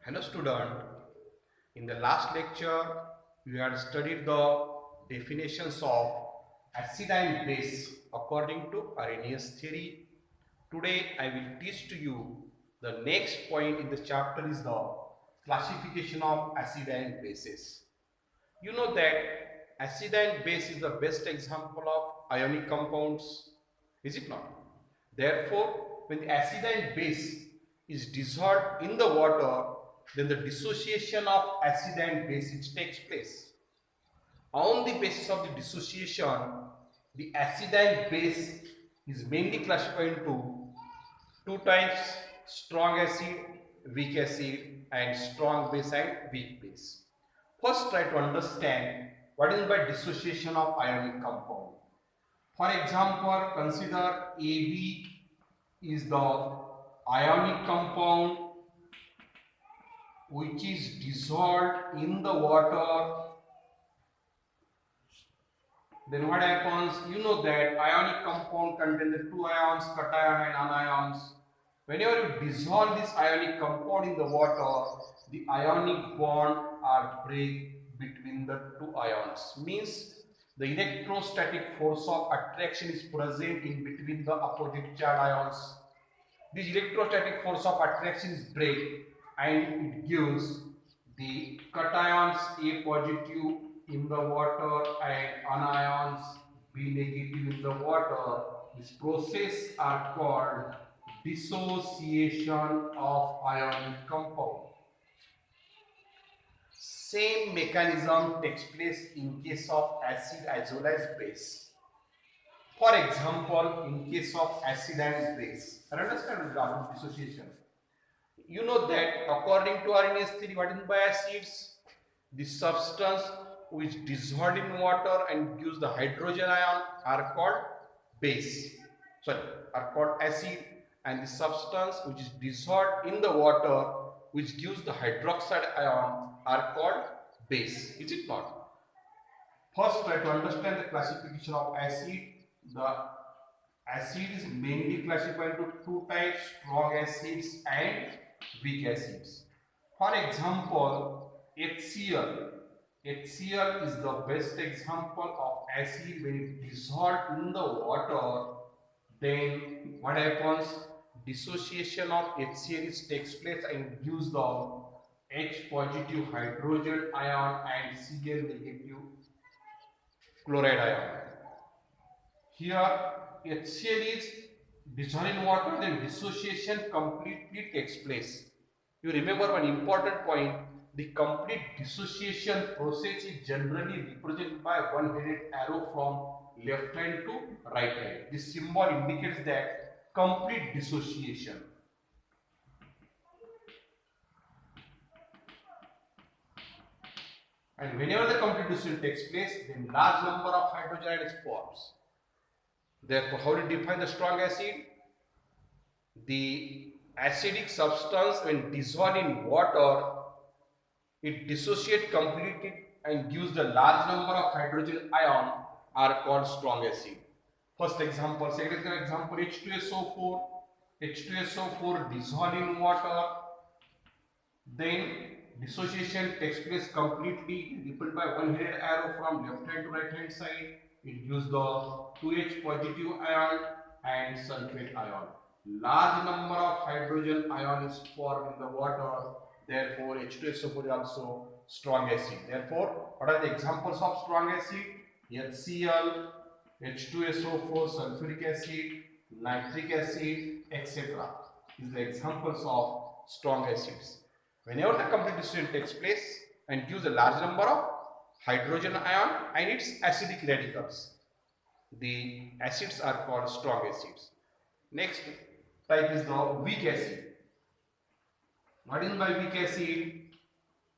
Hello student, in the last lecture we had studied the definitions of acid and base according to Arrhenius theory. Today I will teach to you the next point in the chapter is the classification of acid and bases. You know that acid and base is the best example of ionic compounds, is it not? Therefore, when the acid and base is dissolved in the water, then the dissociation of acid and base takes place. On the basis of the dissociation, the acid and base is mainly classified into two types: strong acid, weak acid, and strong base and weak base. First, try to understand what is by dissociation of ionic compound. For example, consider AB is the ionic compound which is dissolved in the water. Then what happens? You know that ionic compound contains the two ions, cation and anions. Whenever you dissolve this ionic compound in the water, the ionic bond are break between the two ions. Means the electrostatic force of attraction is present in between the opposite charged ions. This electrostatic force of attraction is break and it gives the cations A positive in the water and anions B negative in the water. This process are called dissociation of ionic compound. Same mechanism takes place in case of acid as well as base. For example, in case of acid and base, understand regarding dissociation. You know that according to Arrhenius theory, what is by acids? The substance which dissolved in water and gives the hydrogen ion are called base. Sorry, are called acid, and the substance which is dissolved in the water which gives the hydroxide ion are called base. Is it not? First, try to understand the classification of acid. The acid is mainly classified into two types: strong acids and weak acids. For example, HCl. HCl is the best example of acid when it dissolved in the water. Then what happens? Dissociation of HCl takes place and gives the H positive hydrogen ion and Cl negative chloride ion. Here HCl is dissolved in water, then dissociation completely takes place. You remember one important point: the complete dissociation process is generally represented by one-headed arrow from left hand to right hand. This symbol indicates that complete dissociation. And whenever the complete dissociation takes place, then large number of hydrogen ions forms. Therefore, how to define the strong acid? The acidic substance when dissolved in water, it dissociates completely and gives the large number of hydrogen ion are called strong acid. First example, second example, H2SO4. H2SO4 dissolved in water, then dissociation takes place completely, represented by one-headed arrow from left hand to right hand side. It gives the 2H positive ion and sulfate ion. Large number of hydrogen ion is formed in the water. Therefore, H2SO4 is also strong acid. Therefore, what are the examples of strong acid? HCl, H2SO4, sulfuric acid, nitric acid, etc. is the examples of strong acids. Whenever the complete dissociation takes place and gives a large number of hydrogen ion and its acidic radicals, the acids are called strong acids. Next type is the weak acid. What is by weak acid?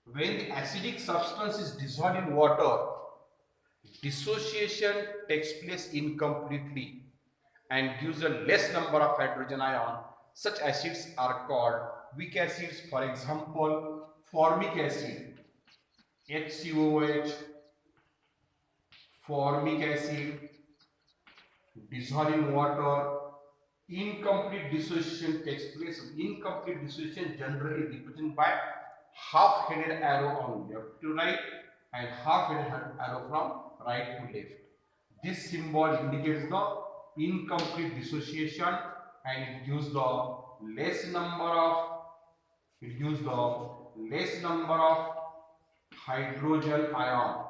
When the acidic substance is dissolved in water, dissociation takes place incompletely and gives a less number of hydrogen ion. Such acids are called weak acids. For example, formic acid, HCOH, formic acid, dissolved in water, incomplete dissociation takes place. Incomplete dissociation generally represented by half-headed arrow on left to right and half-headed arrow from right to left. This symbol indicates the incomplete dissociation and it gives the less number of hydrogen ion,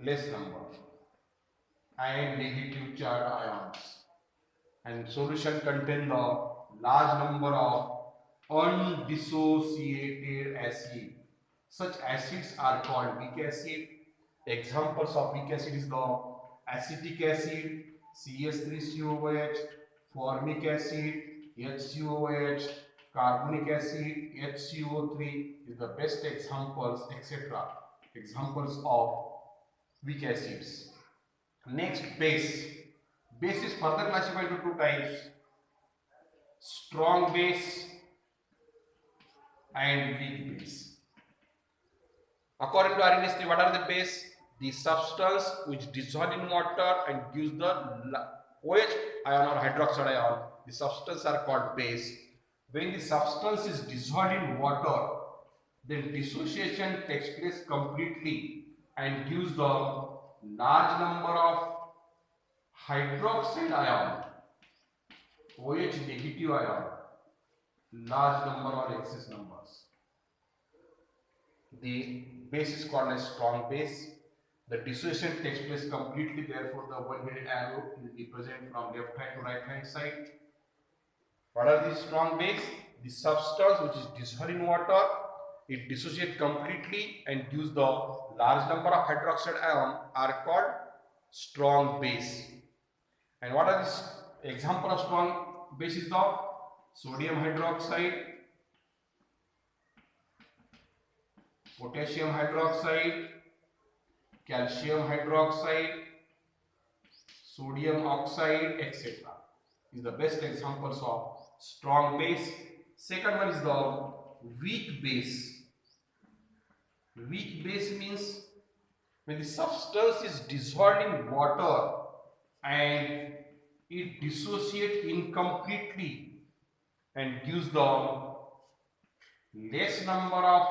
less number, and negative charge ions. And solution contain the large number of undissociated acid. Such acids are called weak acid. Examples of weak acid is the acetic acid, CS3COOH, formic acid, HCOOH, carbonic acid, HCO3 is the best examples, etc. Examples of weak acids. Next, base. Base is further classified into two types: strong base and weak base. According to RNS3, what are the base? The substance which dissolves in water and gives the OH ion or hydroxide ion. The substance are called base. When the substance is dissolved in water, then dissociation takes place completely and gives the large number of hydroxide ion, OH negative ion, large number or excess numbers. The base is called as strong base. The dissociation takes place completely, therefore the one-headed arrow will be present from left hand to right hand side. What are these strong base? The substance which is dissolved in water, it dissociates completely and gives the large number of hydroxide ion are called strong base. And what are the example of strong base is the sodium hydroxide, potassium hydroxide, calcium hydroxide, sodium oxide, etc. is the best examples of strong base. Second one is the weak base. Weak base means when the substance is dissolved in water and it dissociates incompletely and gives the less number of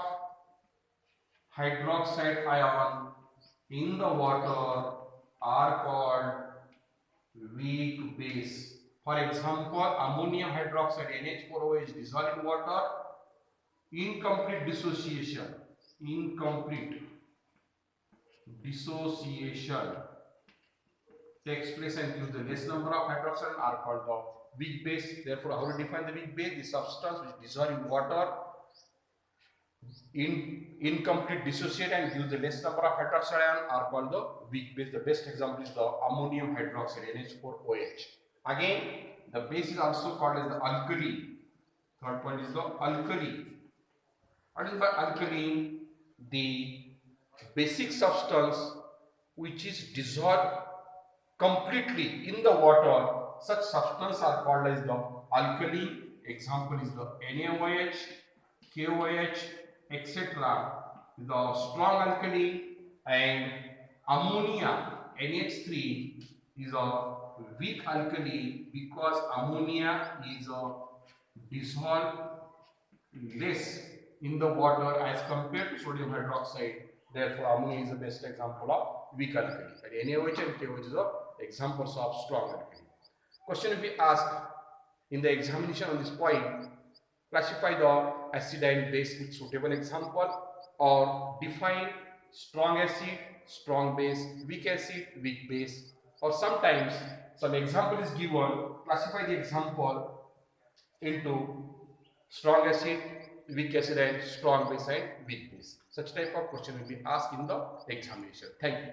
hydroxide ion in the water are called weak base. For example, ammonium hydroxide NH4O is dissolved in water, incomplete dissociation takes place and gives the less number of hydroxide are called the weak base. Therefore, how to define the weak base? The substance which dissolves in water, incomplete dissociate and gives the less number of hydroxide ion are called the weak base. The best example is the ammonium hydroxide NH4OH. Again, the base is also called as the alkali. Third point is the alkali. What is by alkali? The basic substance which is dissolved completely in the water, such substance are called as the alkali. Example is the NaOH, KOH, etc. The strong alkali, and ammonia NH3 is a weak alkali because ammonia is dissolved less in the water as compared to sodium hydroxide. Therefore, ammonia is the best example of weak alkali. And NaOH and KOH is the examples of strong alkali. Question will be asked in the examination on this point. Classify the acid and base with suitable example, or define strong acid, strong base, weak acid, weak base, or sometimes some example is given. Classify the example into strong acid, weak acid, and strong base and weak base. Such type of question will be asked in the examination. Thank you.